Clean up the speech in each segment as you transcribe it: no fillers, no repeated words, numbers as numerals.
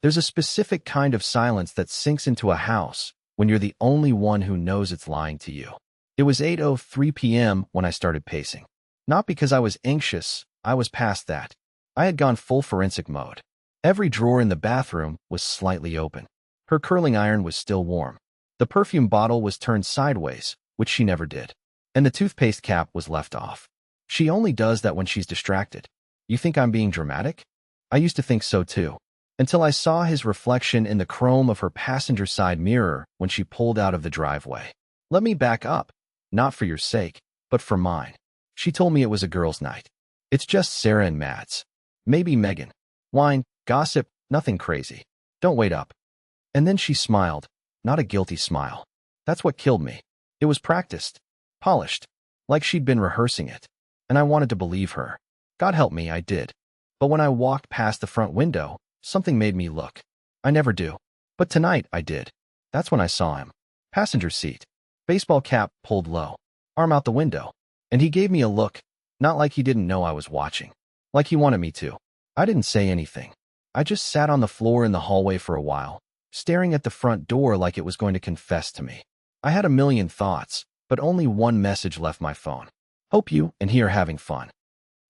There's a specific kind of silence that sinks into a house when you're the only one who knows it's lying to you. It was 8:03 p.m. when I started pacing. Not because I was anxious, I was past that. I had gone full forensic mode. Every drawer in the bathroom was slightly open. Her curling iron was still warm. The perfume bottle was turned sideways, which she never did. And the toothpaste cap was left off. She only does that when she's distracted. You think I'm being dramatic? I used to think so too. Until I saw his reflection in the chrome of her passenger side mirror when she pulled out of the driveway. Let me back up. Not for your sake, but for mine. She told me it was a girls' night. It's just Sarah and Mads. Maybe Megan. Wine, gossip, nothing crazy. Don't wait up. And then she smiled, not a guilty smile. That's what killed me. It was practiced, polished, like she'd been rehearsing it. And I wanted to believe her. God help me, I did. But when I walked past the front window, something made me look. I never do. But tonight I did. That's when I saw him. Passenger seat. Baseball cap pulled low. Arm out the window. And he gave me a look, not like he didn't know I was watching. Like he wanted me to. I didn't say anything. I just sat on the floor in the hallway for a while, staring at the front door like it was going to confess to me. I had a million thoughts, but only one message left my phone. Hope you and he are having fun.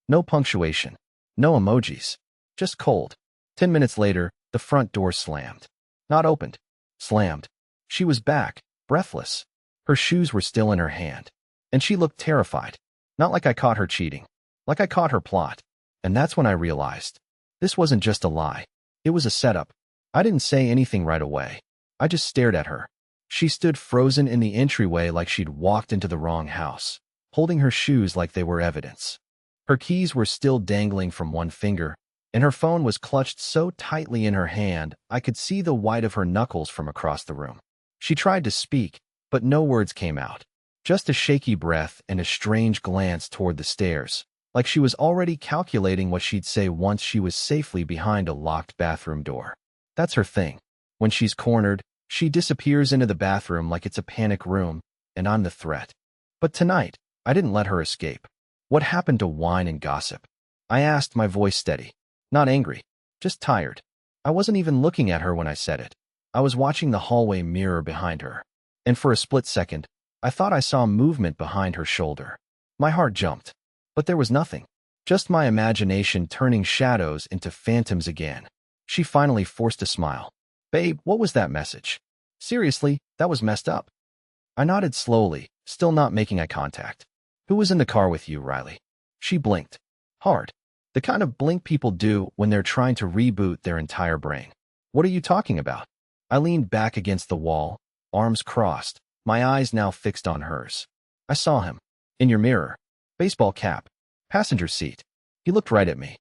No punctuation. No emojis. Just cold. 10 minutes later, the front door slammed. Not opened. Slammed. She was back, breathless. Her shoes were still in her hand. And she looked terrified. Not like I caught her cheating. Like I caught her plot. And that's when I realized. This wasn't just a lie. It was a setup. I didn't say anything right away. I just stared at her. She stood frozen in the entryway like she'd walked into the wrong house, holding her shoes like they were evidence. Her keys were still dangling from one finger, and her phone was clutched so tightly in her hand I could see the white of her knuckles from across the room. She tried to speak, but no words came out. Just a shaky breath and a strange glance toward the stairs, like she was already calculating what she'd say once she was safely behind a locked bathroom door. That's her thing. When she's cornered, she disappears into the bathroom like it's a panic room, and I'm the threat. But tonight, I didn't let her escape. What happened to wine and gossip? I asked, my voice steady. Not angry, just tired. I wasn't even looking at her when I said it. I was watching the hallway mirror behind her. And for a split second, I thought I saw movement behind her shoulder. My heart jumped. But there was nothing. Just my imagination turning shadows into phantoms again. She finally forced a smile. Babe, what was that message? Seriously, that was messed up. I nodded slowly, still not making eye contact. Who was in the car with you, Riley? She blinked. Hard. The kind of blink people do when they're trying to reboot their entire brain. What are you talking about? I leaned back against the wall, arms crossed, my eyes now fixed on hers. I saw him. In your mirror. Baseball cap. Passenger seat. He looked right at me.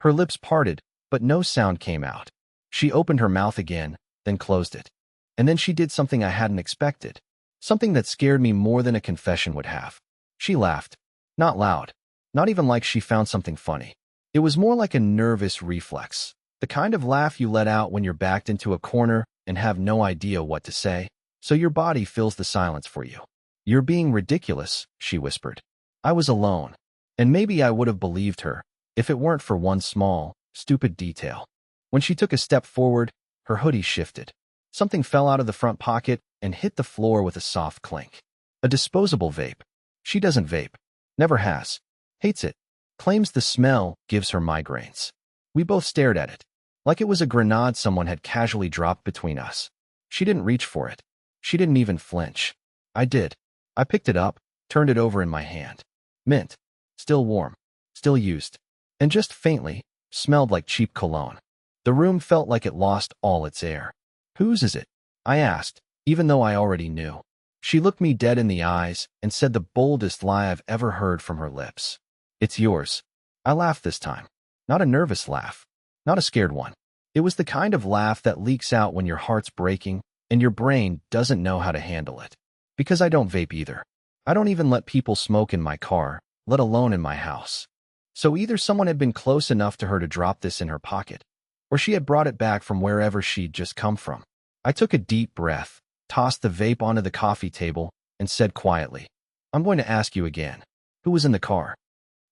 Her lips parted, but no sound came out. She opened her mouth again, then closed it. And then she did something I hadn't expected. Something that scared me more than a confession would have. She laughed. Not loud. Not even like she found something funny. It was more like a nervous reflex. The kind of laugh you let out when you're backed into a corner and have no idea what to say, so your body fills the silence for you. You're being ridiculous, she whispered. I was alone. And maybe I would have believed her, if it weren't for one small, stupid detail. When she took a step forward, her hoodie shifted. Something fell out of the front pocket and hit the floor with a soft clink. A disposable vape. She doesn't vape. Never has. Hates it. Claims the smell gives her migraines. We both stared at it, like it was a grenade someone had casually dropped between us. She didn't reach for it. She didn't even flinch. I did. I picked it up, turned it over in my hand. Mint. Still warm. Still used. And just faintly, smelled like cheap cologne. The room felt like it lost all its air. Whose is it? I asked, even though I already knew. She looked me dead in the eyes and said the boldest lie I've ever heard from her lips. It's yours. I laughed this time. Not a nervous laugh. Not a scared one. It was the kind of laugh that leaks out when your heart's breaking and your brain doesn't know how to handle it. Because I don't vape either. I don't even let people smoke in my car, let alone in my house. So either someone had been close enough to her to drop this in her pocket, or she had brought it back from wherever she'd just come from. I took a deep breath, tossed the vape onto the coffee table, and said quietly, I'm going to ask you again. Who was in the car?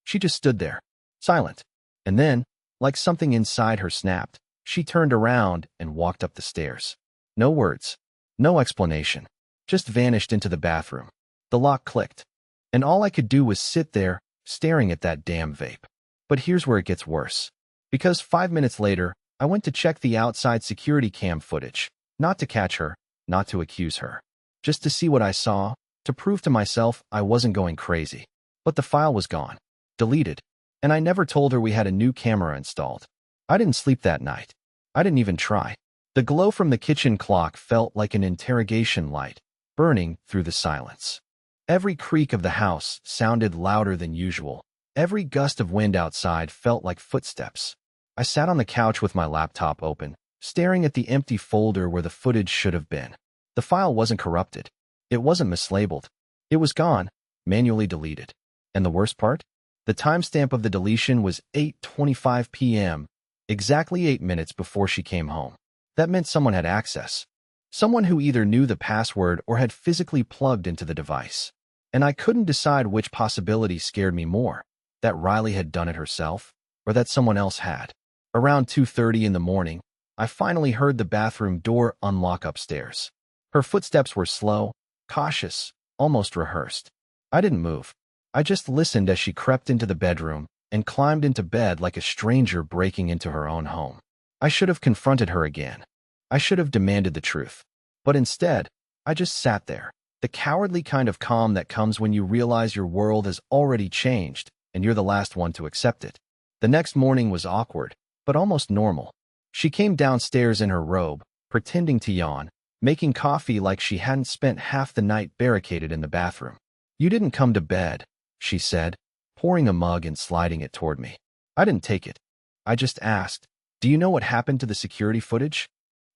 She just stood there, silent. And then, like something inside her snapped, She turned around and walked up the stairs. No words. No explanation. Just vanished into the bathroom. The lock clicked. And all I could do was sit there, staring at that damn vape. But here's where it gets worse. Because 5 minutes later, I went to check the outside security cam footage. Not to catch her, not to accuse her. Just to see what I saw, to prove to myself I wasn't going crazy. But the file was gone. Deleted. And I never told her we had a new camera installed. I didn't sleep that night. I didn't even try. The glow from the kitchen clock felt like an interrogation light, burning through the silence. Every creak of the house sounded louder than usual. Every gust of wind outside felt like footsteps. I sat on the couch with my laptop open, staring at the empty folder where the footage should have been. The file wasn't corrupted. It wasn't mislabeled. It was gone, manually deleted. And the worst part? The timestamp of the deletion was 8:25 p.m., exactly 8 minutes before she came home. That meant someone had access. Someone who either knew the password or had physically plugged into the device. And I couldn't decide which possibility scared me more, that Riley had done it herself, or that someone else had. Around 2:30 in the morning, I finally heard the bathroom door unlock upstairs. Her footsteps were slow, cautious, almost rehearsed. I didn't move. I just listened as she crept into the bedroom and climbed into bed like a stranger breaking into her own home. I should have confronted her again. I should have demanded the truth. But instead, I just sat there, the cowardly kind of calm that comes when you realize your world has already changed and you're the last one to accept it. The next morning was awkward, but almost normal. She came downstairs in her robe, pretending to yawn, making coffee like she hadn't spent half the night barricaded in the bathroom. "You didn't come to bed," she said, pouring a mug and sliding it toward me. I didn't take it. I just asked, "Do you know what happened to the security footage?"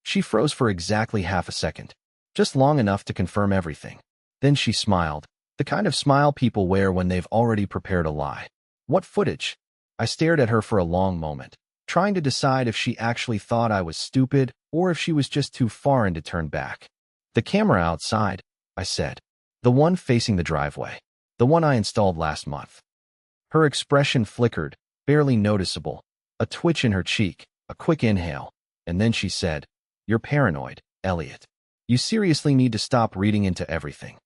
She froze for exactly half a second, just long enough to confirm everything. Then she smiled, the kind of smile people wear when they've already prepared a lie. "What footage?" I stared at her for a long moment, trying to decide if she actually thought I was stupid or if she was just too far in to turn back. "The camera outside," I said. "The one facing the driveway. The one I installed last month." Her expression flickered, barely noticeable, a twitch in her cheek, a quick inhale, and then she said, "You're paranoid, Eliot. You seriously need to stop reading into everything."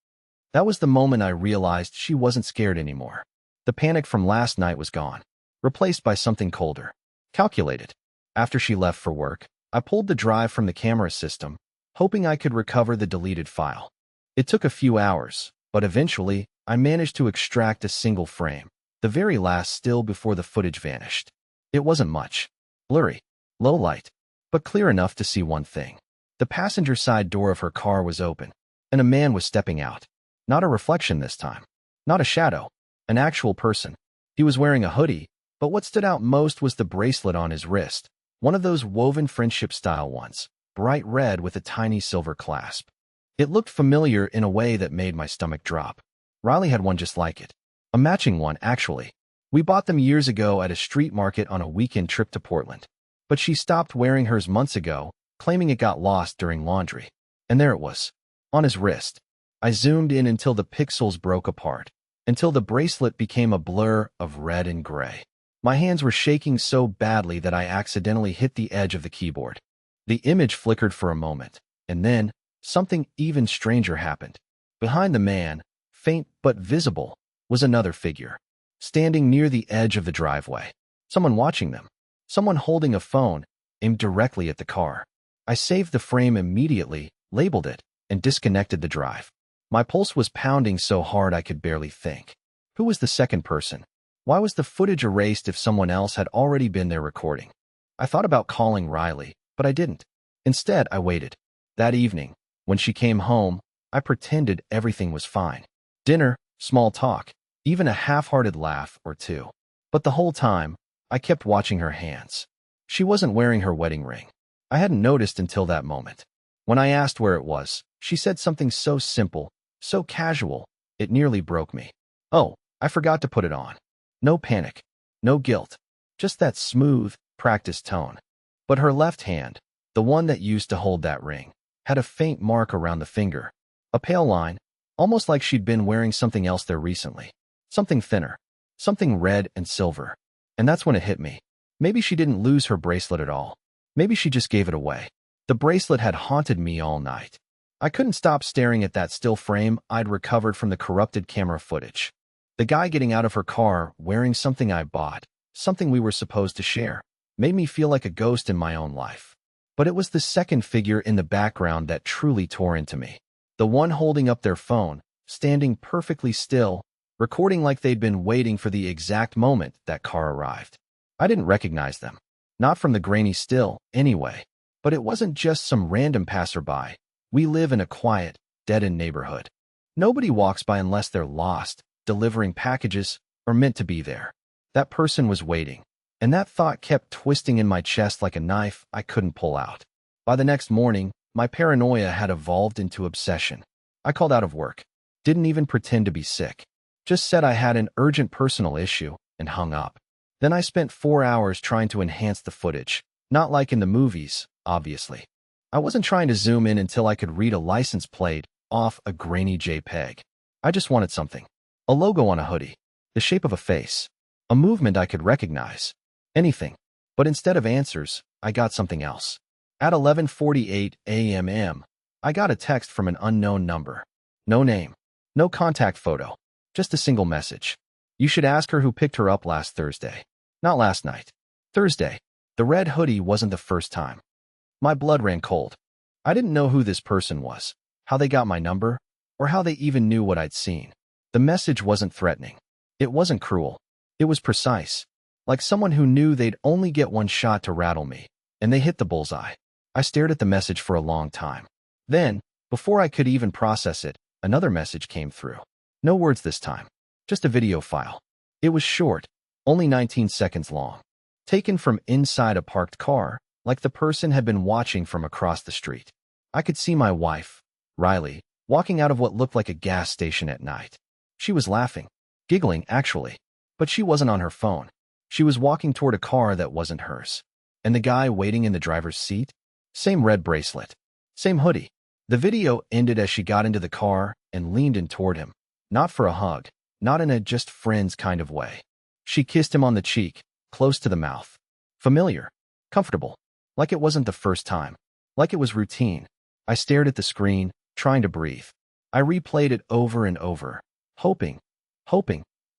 That was the moment I realized she wasn't scared anymore. The panic from last night was gone, replaced by something colder, calculated. After she left for work, I pulled the drive from the camera system, hoping I could recover the deleted file. It took a few hours, but eventually, I managed to extract a single frame, the very last still before the footage vanished. It wasn't much. Blurry, low light, but clear enough to see one thing. The passenger side door of her car was open, and a man was stepping out. Not a reflection this time. Not a shadow. An actual person. He was wearing a hoodie, but what stood out most was the bracelet on his wrist. One of those woven friendship-style ones, bright red with a tiny silver clasp. It looked familiar in a way that made my stomach drop. Riley had one just like it. A matching one, actually. We bought them years ago at a street market on a weekend trip to Portland. But she stopped wearing hers months ago, claiming it got lost during laundry. And there it was, on his wrist. I zoomed in until the pixels broke apart, until the bracelet became a blur of red and gray. My hands were shaking so badly that I accidentally hit the edge of the keyboard. The image flickered for a moment, and then, something even stranger happened. Behind the man, faint but visible, was another figure, standing near the edge of the driveway. Someone watching them. Someone holding a phone, aimed directly at the car. I saved the frame immediately, labeled it, and disconnected the drive. My pulse was pounding so hard I could barely think. Who was the second person? Why was the footage erased if someone else had already been there recording? I thought about calling Riley, but I didn't. Instead, I waited. That evening, when she came home, I pretended everything was fine. Dinner, small talk, even a half-hearted laugh or two. But the whole time, I kept watching her hands. She wasn't wearing her wedding ring. I hadn't noticed until that moment. When I asked where it was, she said something so simple, so casual, it nearly broke me. "Oh, I forgot to put it on." No panic, no guilt, just that smooth, practiced tone. But her left hand, the one that used to hold that ring, had a faint mark around the finger, a pale line, almost like she'd been wearing something else there recently. Something thinner, something red and silver. And that's when it hit me. Maybe she didn't lose her bracelet at all. Maybe she just gave it away. The bracelet had haunted me all night. I couldn't stop staring at that still frame I'd recovered from the corrupted camera footage. The guy getting out of her car wearing something I bought, something we were supposed to share, made me feel like a ghost in my own life. But it was the second figure in the background that truly tore into me. The one holding up their phone, standing perfectly still, recording like they'd been waiting for the exact moment that car arrived. I didn't recognize them. Not from the grainy still, anyway. But it wasn't just some random passerby. We live in a quiet, dead-end neighborhood. Nobody walks by unless they're lost, delivering packages, or meant to be there. That person was waiting. And that thought kept twisting in my chest like a knife I couldn't pull out. By the next morning, my paranoia had evolved into obsession. I called out of work. Didn't even pretend to be sick. Just said I had an urgent personal issue and hung up. Then I spent 4 hours trying to enhance the footage. Not like in the movies, obviously. I wasn't trying to zoom in until I could read a license plate off a grainy JPEG. I just wanted something. A logo on a hoodie. The shape of a face. A movement I could recognize. Anything. But instead of answers, I got something else. At 11:48 a.m., I got a text from an unknown number. No name. No contact photo. Just a single message. You should ask her who picked her up last Thursday. Not last night. Thursday. The red hoodie wasn't the first time. My blood ran cold. I didn't know who this person was, how they got my number, or how they even knew what I'd seen. The message wasn't threatening. It wasn't cruel. It was precise. Like someone who knew they'd only get one shot to rattle me, and they hit the bullseye. I stared at the message for a long time. Then, before I could even process it, another message came through. No words this time. Just a video file. It was short, only 19 seconds long. Taken from inside a parked car, like the person had been watching from across the street. I could see my wife, Riley, walking out of what looked like a gas station at night. She was laughing, giggling actually, but she wasn't on her phone. She was walking toward a car that wasn't hers. And the guy waiting in the driver's seat? Same red bracelet. Same hoodie. The video ended as she got into the car and leaned in toward him. Not for a hug. Not in a just friends kind of way. She kissed him on the cheek, close to the mouth. Familiar. Comfortable. Like it wasn't the first time. Like it was routine. I stared at the screen, trying to breathe. I replayed it over and over, hoping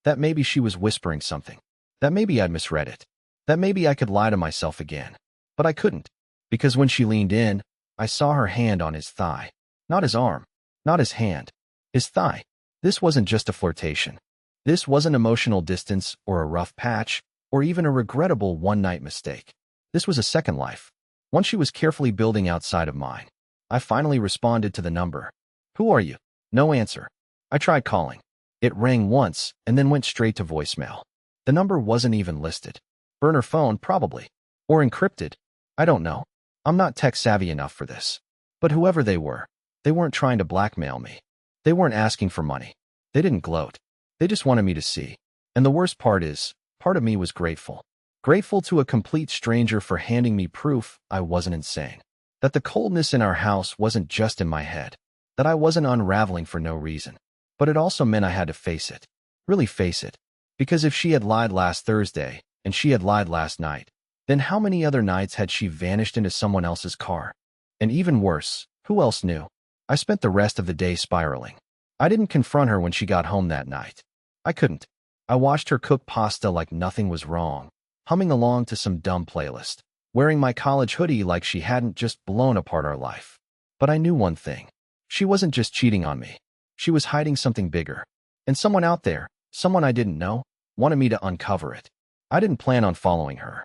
that maybe she was whispering something. That maybe I'd misread it. That maybe I could lie to myself again. But I couldn't. Because when she leaned in, I saw her hand on his thigh. Not his arm. Not his hand. His thigh. This wasn't just a flirtation. This wasn't emotional distance or a rough patch or even a regrettable one-night mistake. This was a second life. One she was carefully building outside of mine. I finally responded to the number. Who are you? No answer. I tried calling. It rang once and then went straight to voicemail. The number wasn't even listed. Burner phone, probably. Or encrypted. I don't know. I'm not tech-savvy enough for this. But whoever they weren't trying to blackmail me. They weren't asking for money. They didn't gloat. They just wanted me to see. And the worst part is, part of me was grateful. Grateful to a complete stranger for handing me proof I wasn't insane. That the coldness in our house wasn't just in my head. That I wasn't unraveling for no reason. But it also meant I had to face it. Really face it. Because if she had lied last Thursday, and she had lied last night, then how many other nights had she vanished into someone else's car? And even worse, who else knew? I spent the rest of the day spiraling. I didn't confront her when she got home that night. I couldn't. I watched her cook pasta like nothing was wrong, humming along to some dumb playlist, wearing my college hoodie like she hadn't just blown apart our life. But I knew one thing. She wasn't just cheating on me. She was hiding something bigger. And someone out there, someone I didn't know, wanted me to uncover it. I didn't plan on following her.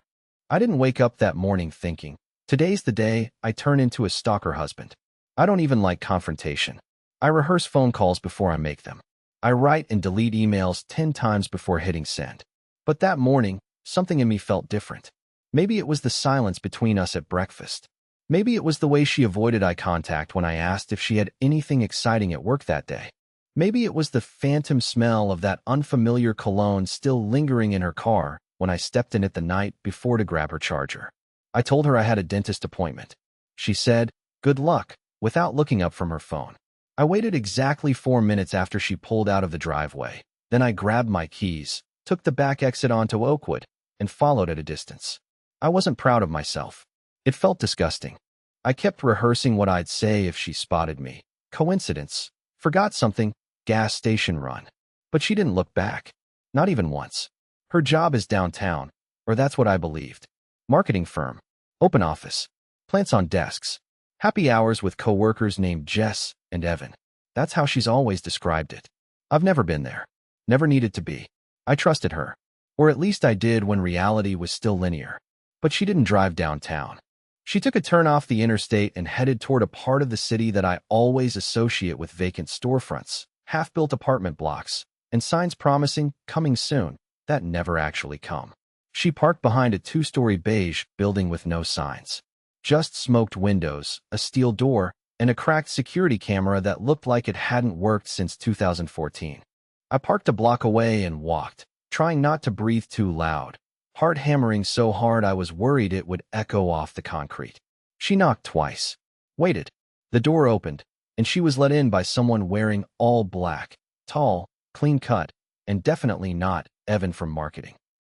I didn't wake up that morning thinking, today's the day I turn into a stalker husband. I don't even like confrontation. I rehearse phone calls before I make them. I write and delete emails 10 times before hitting send. But that morning, something in me felt different. Maybe it was the silence between us at breakfast. Maybe it was the way she avoided eye contact when I asked if she had anything exciting at work that day. Maybe it was the phantom smell of that unfamiliar cologne still lingering in her car when I stepped in it the night before to grab her charger. I told her I had a dentist appointment. She said, "Good luck," without looking up from her phone. I waited exactly 4 minutes after she pulled out of the driveway. Then I grabbed my keys, took the back exit onto Oakwood, and followed at a distance. I wasn't proud of myself. It felt disgusting. I kept rehearsing what I'd say if she spotted me. Coincidence. Forgot something. Gas station run. But she didn't look back. Not even once. Her job is downtown, or that's what I believed. Marketing firm. Open office. Plants on desks. Happy hours with coworkers named Jess and Evan. That's how she's always described it. I've never been there. Never needed to be. I trusted her. Or at least I did when reality was still linear. But she didn't drive downtown. She took a turn off the interstate and headed toward a part of the city that I always associate with vacant storefronts, half-built apartment blocks, and signs promising coming soon that never actually come. She parked behind a two-story beige building with no signs. Just smoked windows, a steel door, and a cracked security camera that looked like it hadn't worked since 2014. I parked a block away and walked, trying not to breathe too loud, heart hammering so hard I was worried it would echo off the concrete. She knocked twice. Waited. The door opened, and she was let in by someone wearing all black, tall, clean-cut, and definitely not Evan from marketing.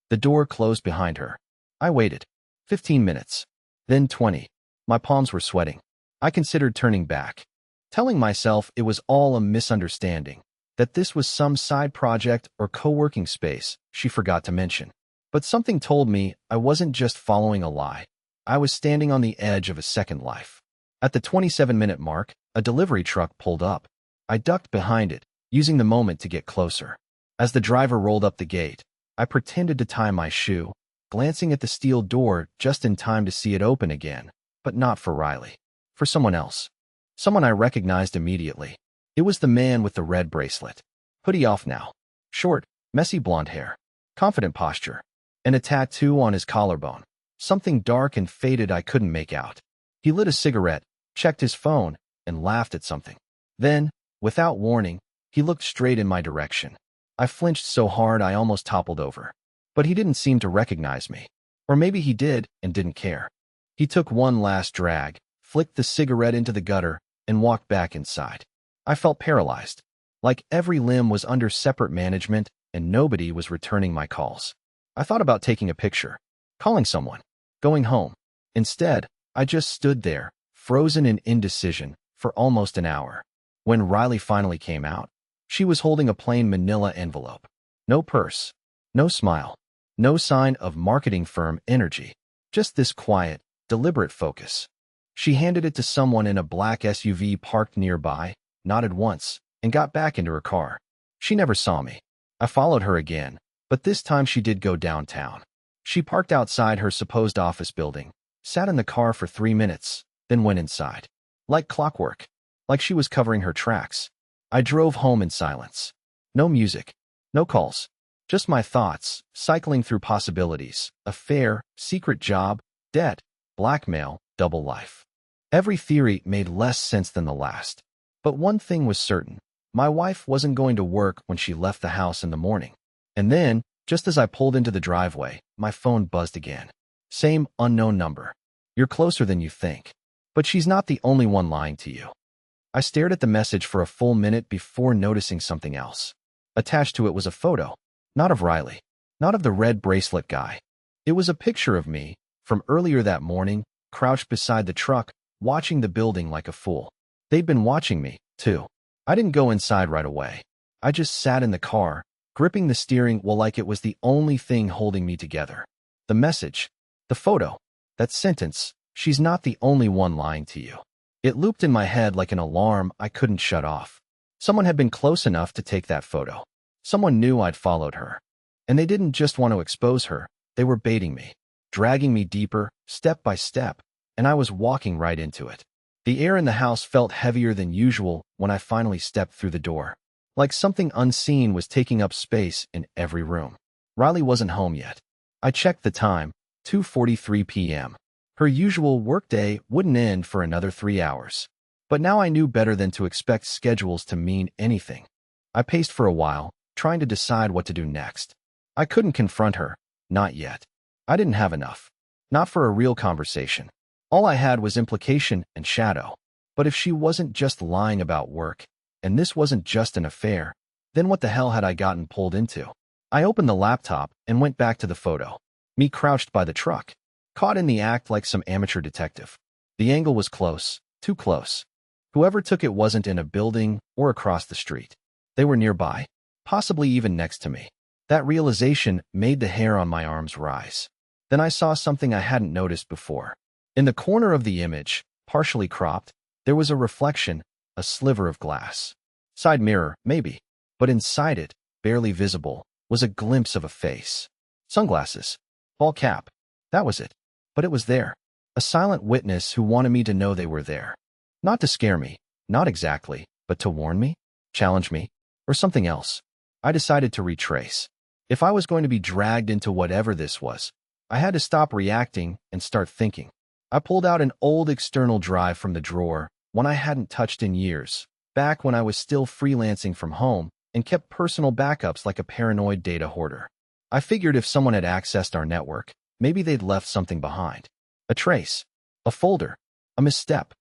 The door closed behind her. I waited. 15 minutes. Then 20. My palms were sweating. I considered turning back, telling myself it was all a misunderstanding, that this was some side project or co-working space she forgot to mention. But something told me I wasn't just following a lie. I was standing on the edge of a second life. At the 27-minute mark, a delivery truck pulled up. I ducked behind it, using the moment to get closer. As the driver rolled up the gate, I pretended to tie my shoe, glancing at the steel door just in time to see it open again, but not for Riley. For someone else. Someone I recognized immediately. It was the man with the red bracelet. Hoodie off now. Short, messy blonde hair. Confident posture. And a tattoo on his collarbone. Something dark and faded I couldn't make out. He lit a cigarette, checked his phone, and laughed at something. Then, without warning, he looked straight in my direction. I flinched so hard I almost toppled over. But he didn't seem to recognize me. Or maybe he did and didn't care. He took one last drag, flicked the cigarette into the gutter, and walked back inside. I felt paralyzed, like every limb was under separate management and nobody was returning my calls. I thought about taking a picture, calling someone, going home. Instead, I just stood there, frozen in indecision, for almost an hour. When Riley finally came out, she was holding a plain manila envelope. No purse, no smile, no sign of marketing firm energy, just this quiet, deliberate focus. She handed it to someone in a black SUV parked nearby, nodded once, and got back into her car. She never saw me. I followed her again, but this time she did go downtown. She parked outside her supposed office building, sat in the car for 3 minutes, then went inside. Like clockwork. Like she was covering her tracks. I drove home in silence. No music. No calls. Just my thoughts, cycling through possibilities. Affair, secret job, debt, blackmail, double life. Every theory made less sense than the last. But one thing was certain. My wife wasn't going to work when she left the house in the morning. And then, just as I pulled into the driveway, my phone buzzed again. Same unknown number. You're closer than you think. But she's not the only one lying to you. I stared at the message for a full minute before noticing something else. Attached to it was a photo. Not of Riley. Not of the red bracelet guy. It was a picture of me, from earlier that morning, crouched beside the truck, watching the building like a fool. They'd been watching me, too. I didn't go inside right away. I just sat in the car, gripping the steering wheel like it was the only thing holding me together. The message. The photo. That sentence. She's not the only one lying to you. It looped in my head like an alarm I couldn't shut off. Someone had been close enough to take that photo. Someone knew I'd followed her. And they didn't just want to expose her. They were baiting me, dragging me deeper, step by step, and I was walking right into it. The air in the house felt heavier than usual when I finally stepped through the door. Like something unseen was taking up space in every room. Riley wasn't home yet. I checked the time, 2:43 p.m. Her usual workday wouldn't end for another 3 hours. But now I knew better than to expect schedules to mean anything. I paced for a while, trying to decide what to do next. I couldn't confront her, not yet. I didn't have enough. Not for a real conversation. All I had was implication and shadow. But if she wasn't just lying about work, and this wasn't just an affair, then what the hell had I gotten pulled into? I opened the laptop and went back to the photo. Me crouched by the truck. caught in the act like some amateur detective. The angle was close, too close. Whoever took it wasn't in a building or across the street. They were nearby, possibly even next to me. That realization made the hair on my arms rise. Then I saw something I hadn't noticed before. In the corner of the image, partially cropped, there was a reflection, a sliver of glass. Side mirror, maybe. But inside it, barely visible, was a glimpse of a face. Sunglasses. Ball cap. That was it. But it was there. A silent witness who wanted me to know they were there. Not to scare me, not exactly, but to warn me, challenge me, or something else. I decided to retrace. If I was going to be dragged into whatever this was, I had to stop reacting and start thinking. I pulled out an old external drive from the drawer, one I hadn't touched in years, back when I was still freelancing from home, and kept personal backups like a paranoid data hoarder. I figured if someone had accessed our network, maybe they'd left something behind. A trace, a folder, a misstep.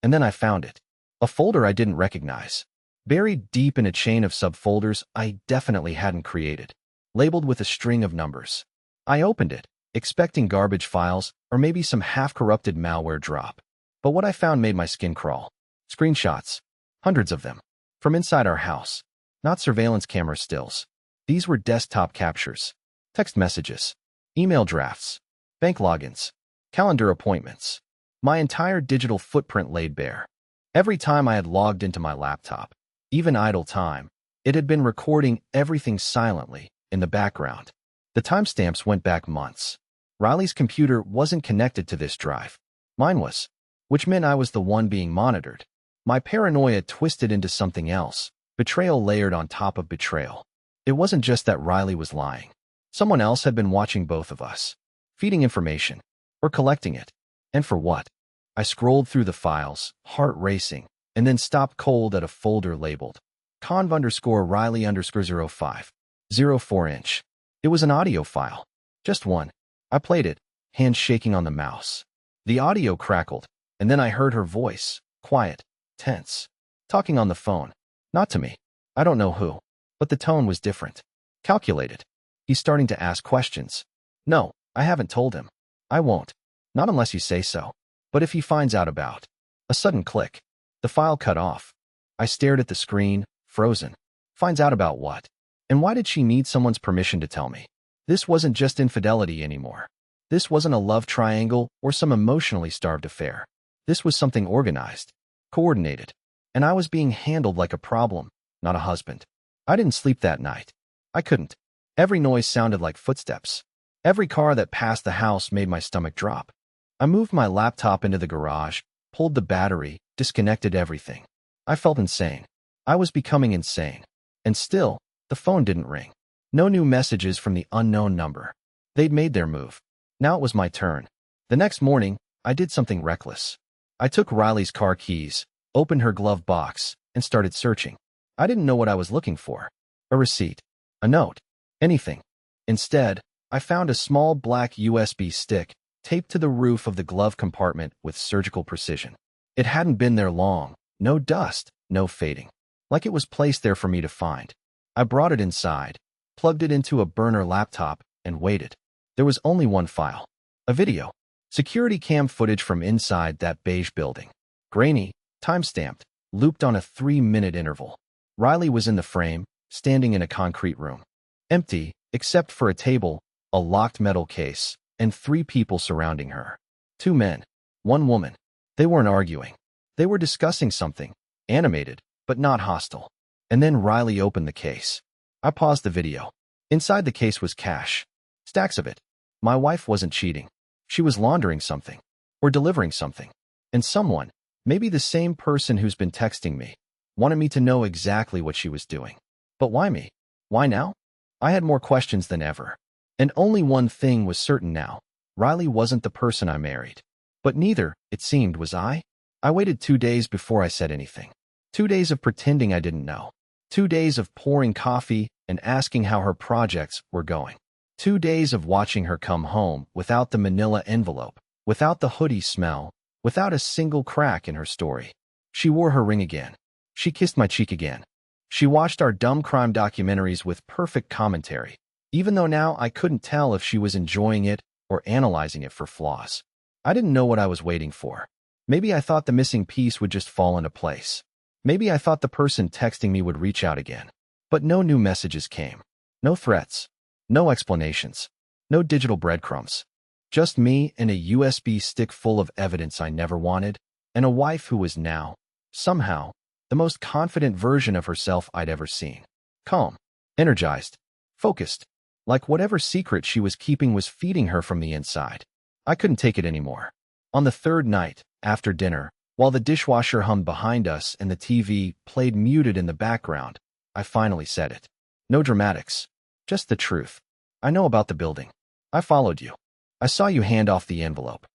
And then I found it. A folder I didn't recognize, buried deep in a chain of subfolders I definitely hadn't created, labeled with a string of numbers. I opened it, expecting garbage files or maybe some half-corrupted malware drop. But what I found made my skin crawl. Screenshots, hundreds of them, from inside our house. Not surveillance camera stills. These were desktop captures, text messages, email drafts, bank logins, calendar appointments. My entire digital footprint laid bare. Every time I had logged into my laptop, even idle time, it had been recording everything silently in the background. The timestamps went back months. Riley's computer wasn't connected to this drive. Mine was, which meant I was the one being monitored. My paranoia twisted into something else, betrayal layered on top of betrayal. It wasn't just that Riley was lying. Someone else had been watching both of us, feeding information, or collecting it. And for what? I scrolled through the files, heart racing, and then stopped cold at a folder labeled conv_Riley_05, 04-inch. It was an audio file. Just one. I played it, hand shaking on the mouse. The audio crackled, and then I heard her voice, quiet, tense, talking on the phone. Not to me. I don't know who. But the tone was different. Calculated. He's starting to ask questions. No, I haven't told him. I won't. Not unless you say so. But if he finds out about... A sudden click. The file cut off. I stared at the screen, frozen. Finds out about what? And why did she need someone's permission to tell me? This wasn't just infidelity anymore. This wasn't a love triangle or some emotionally starved affair. This was something organized, coordinated. And I was being handled like a problem, not a husband. I didn't sleep that night. I couldn't. Every noise sounded like footsteps. Every car that passed the house made my stomach drop. I moved my laptop into the garage, pulled the battery, disconnected everything. I felt insane. I was becoming insane. And still, the phone didn't ring. No new messages from the unknown number. They'd made their move. Now it was my turn. The next morning, I did something reckless. I took Riley's car keys, opened her glove box, and started searching. I didn't know what I was looking for. A receipt. A note. Anything. Instead, I found a small black USB stick taped to the roof of the glove compartment with surgical precision. It hadn't been there long. No dust, no fading. Like it was placed there for me to find. I brought it inside, plugged it into a burner laptop, and waited. There was only one file. A video. Security cam footage from inside that beige building. Grainy, time-stamped, looped on a 3-minute interval. Riley was in the frame, standing in a concrete room. Empty, except for a table, a locked metal case, and 3 people surrounding her. 2 men, 1 woman. They weren't arguing. They were discussing something, animated, but not hostile. And then Riley opened the case. I paused the video. Inside the case was cash. Stacks of it. My wife wasn't cheating. She was laundering something. Or delivering something. And someone, maybe the same person who's been texting me, wanted me to know exactly what she was doing. But why me? Why now? I had more questions than ever. And only one thing was certain now. Riley wasn't the person I married. But neither, it seemed, was I. I waited 2 days before I said anything. 2 days of pretending I didn't know. 2 days of pouring coffee and asking how her projects were going. 2 days of watching her come home without the manila envelope, without the hoodie smell, without a single crack in her story. She wore her ring again. She kissed my cheek again. She watched our dumb crime documentaries with perfect commentary, even though now I couldn't tell if she was enjoying it or analyzing it for flaws. I didn't know what I was waiting for. Maybe I thought the missing piece would just fall into place. Maybe I thought the person texting me would reach out again. But no new messages came. No threats. No explanations. No digital breadcrumbs. Just me and a USB stick full of evidence I never wanted, and a wife who was now, somehow, the most confident version of herself I'd ever seen. Calm, energized, focused, like whatever secret she was keeping was feeding her from the inside. I couldn't take it anymore. On the third night, after dinner, while the dishwasher hummed behind us and the TV played muted in the background, I finally said it. No dramatics. Just the truth. I know about the building. I followed you. I saw you hand off the envelope.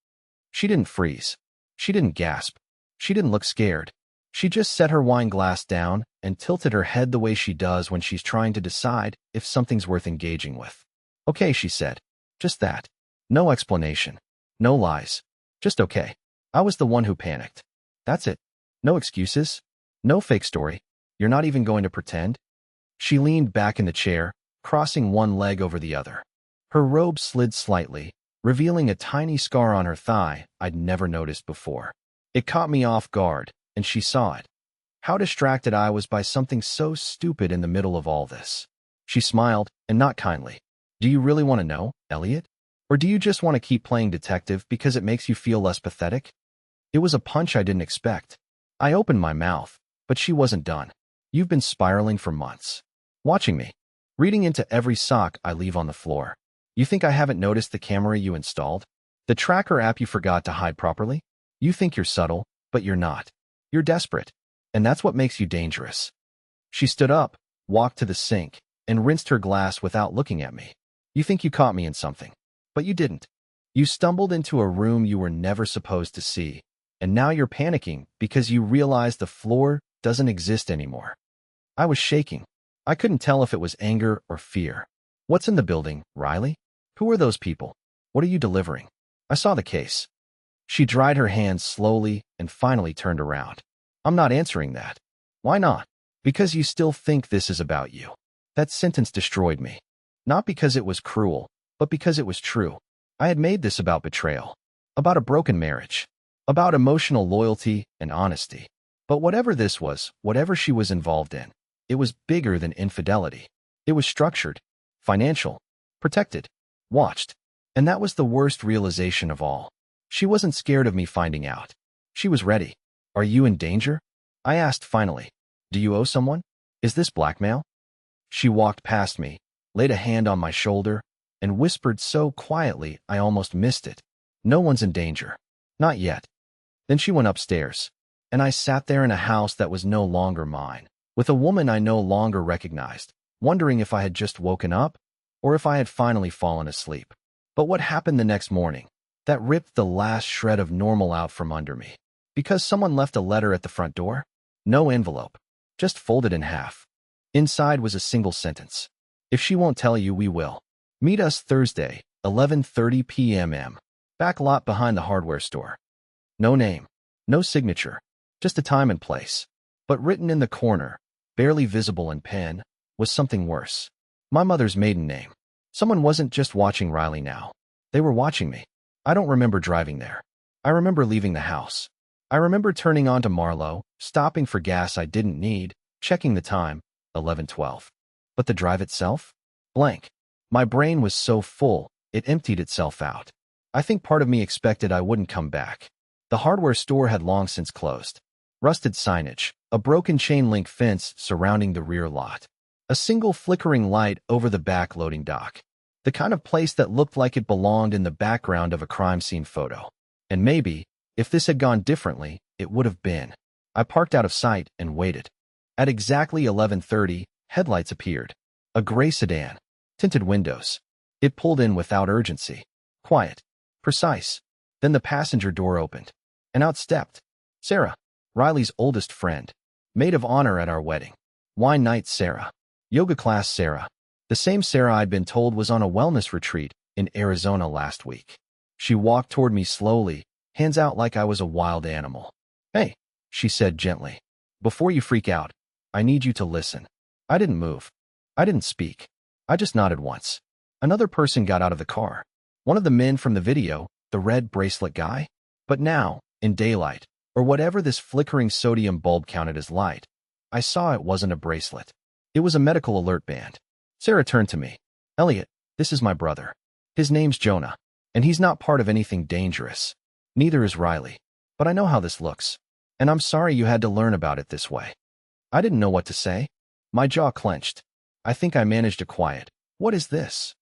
She didn't freeze. She didn't gasp. She didn't look scared. She just set her wine glass down and tilted her head the way she does when she's trying to decide if something's worth engaging with. Okay, she said. Just that. No explanation. No lies. Just okay. I was the one who panicked. That's it. No excuses. No fake story. You're not even going to pretend? She leaned back in the chair, crossing one leg over the other. Her robe slid slightly, revealing a tiny scar on her thigh I'd never noticed before. It caught me off guard, and she saw it. How distracted I was by something so stupid in the middle of all this. She smiled, and not kindly. Do you really want to know, Eliot? Or do you just want to keep playing detective because it makes you feel less pathetic? It was a punch I didn't expect. I opened my mouth, but she wasn't done. You've been spiraling for months. Watching me. Reading into every sock I leave on the floor. You think I haven't noticed the camera you installed? The tracker app you forgot to hide properly? You think you're subtle, but you're not. You're desperate. And that's what makes you dangerous. She stood up, walked to the sink, and rinsed her glass without looking at me. You think you caught me in something. But you didn't. You stumbled into a room you were never supposed to see, and now you're panicking because you realize the floor doesn't exist anymore. I was shaking. I couldn't tell if it was anger or fear. What's in the building, Riley? Who are those people? What are you delivering? I saw the case. She dried her hands slowly and finally turned around. I'm not answering that. Why not? Because you still think this is about you. That sentence destroyed me. Not because it was cruel, but because it was true. I had made this about betrayal, about a broken marriage, about emotional loyalty and honesty. But whatever this was, whatever she was involved in, it was bigger than infidelity. It was structured, financial, protected, watched. And that was the worst realization of all. She wasn't scared of me finding out. She was ready. Are you in danger? I asked finally. Do you owe someone? Is this blackmail? She walked past me, laid a hand on my shoulder, and whispered so quietly I almost missed it. No one's in danger. Not yet. Then she went upstairs, and I sat there in a house that was no longer mine, with a woman I no longer recognized, wondering if I had just woken up, or if I had finally fallen asleep. But what happened the next morning? That ripped the last shred of normal out from under me. Because someone left a letter at the front door? No envelope. Just folded in half. Inside was a single sentence. If she won't tell you, we will. Meet us Thursday, 11:30 p.m. Back lot behind the hardware store. No name. No signature. Just a time and place. But written in the corner, barely visible in pen, was something worse. My mother's maiden name. Someone wasn't just watching Riley now. They were watching me. I don't remember driving there. I remember leaving the house. I remember turning onto Marlowe, stopping for gas I didn't need, checking the time, 11:12. But the drive itself? Blank. My brain was so full, it emptied itself out. I think part of me expected I wouldn't come back. The hardware store had long since closed. Rusted signage, a broken chain-link fence surrounding the rear lot, a single flickering light over the back loading dock. The kind of place that looked like it belonged in the background of a crime scene photo. And maybe, if this had gone differently, it would have been. I parked out of sight and waited. At exactly 11:30, headlights appeared. A gray sedan. Tinted windows. It pulled in without urgency. Quiet. Precise. Then the passenger door opened. And out stepped Sarah, Riley's oldest friend. Maid of honor at our wedding. Wine night Sarah. Yoga class Sarah. The same Sarah I'd been told was on a wellness retreat in Arizona last week. She walked toward me slowly, hands out like I was a wild animal. Hey, she said gently. Before you freak out, I need you to listen. I didn't move. I didn't speak. I just nodded once. Another person got out of the car. One of the men from the video, the red bracelet guy? But now, in daylight, or whatever this flickering sodium bulb counted as light, I saw it wasn't a bracelet. It was a medical alert band. Sarah turned to me. Eliot, this is my brother. His name's Jonah, and he's not part of anything dangerous. Neither is Riley. But I know how this looks, and I'm sorry you had to learn about it this way. I didn't know what to say. My jaw clenched. I think I managed a quiet, "What is this?"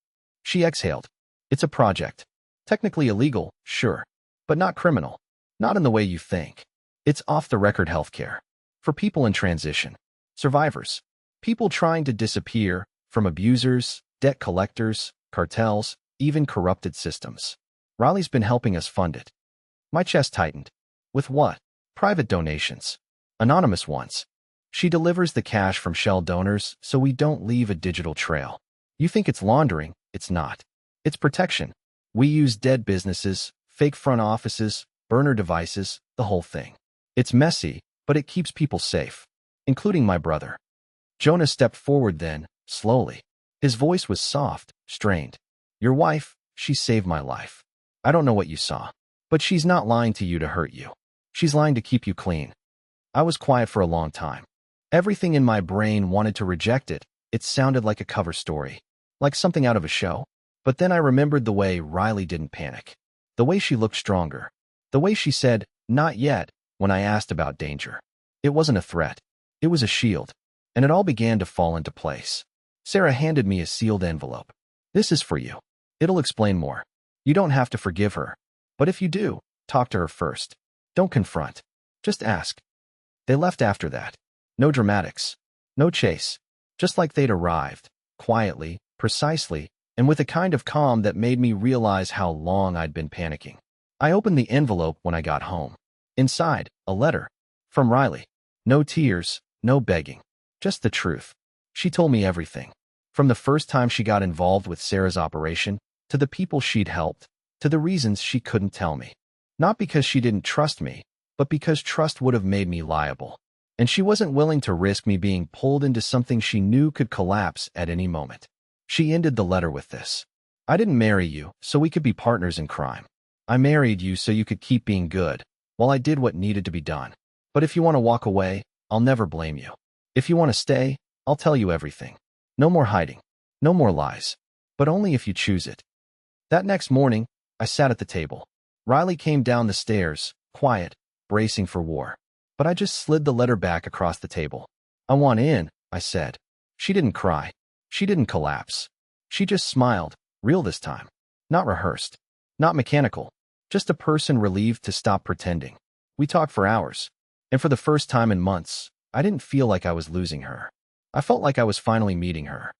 She exhaled. It's a project. Technically illegal, sure, but not criminal. Not in the way you think. It's off-the-record healthcare. For people in transition. Survivors. People trying to disappear from abusers, debt collectors, cartels, even corrupted systems. Riley's been helping us fund it. My chest tightened. With what? Private donations. Anonymous ones. She delivers the cash from shell donors so we don't leave a digital trail. You think it's laundering, it's not. It's protection. We use dead businesses, fake front offices, burner devices, the whole thing. It's messy, but it keeps people safe, including my brother. Jonah stepped forward then, slowly. His voice was soft, strained. Your wife, she saved my life. I don't know what you saw, but she's not lying to you to hurt you. She's lying to keep you clean. I was quiet for a long time. Everything in my brain wanted to reject it. It sounded like a cover story, like something out of a show. But then I remembered the way Riley didn't panic, the way she looked stronger, the way she said, "Not yet," when I asked about danger. It wasn't a threat. It was a shield. And it all began to fall into place. Sarah handed me a sealed envelope. This is for you. It'll explain more. You don't have to forgive her. But if you do, talk to her first. Don't confront. Just ask. They left after that. No dramatics. No chase. Just like they'd arrived. Quietly, precisely, and with a kind of calm that made me realize how long I'd been panicking. I opened the envelope when I got home. Inside, a letter. From Riley. No tears, no begging. Just the truth. She told me everything. From the first time she got involved with Sarah's operation, to the people she'd helped, to the reasons she couldn't tell me. Not because she didn't trust me, but because trust would have made me liable. And she wasn't willing to risk me being pulled into something she knew could collapse at any moment. She ended the letter with this. I didn't marry you so we could be partners in crime. I married you so you could keep being good, while I did what needed to be done. But if you want to walk away, I'll never blame you. If you want to stay, I'll tell you everything. No more hiding. No more lies. But only if you choose it. That next morning, I sat at the table. Riley came down the stairs, quiet, bracing for war. But I just slid the letter back across the table. I want in, I said. She didn't cry. She didn't collapse. She just smiled, real this time. Not rehearsed. Not mechanical. Just a person relieved to stop pretending. We talked for hours. And for the first time in months, I didn't feel like I was losing her. I felt like I was finally meeting her.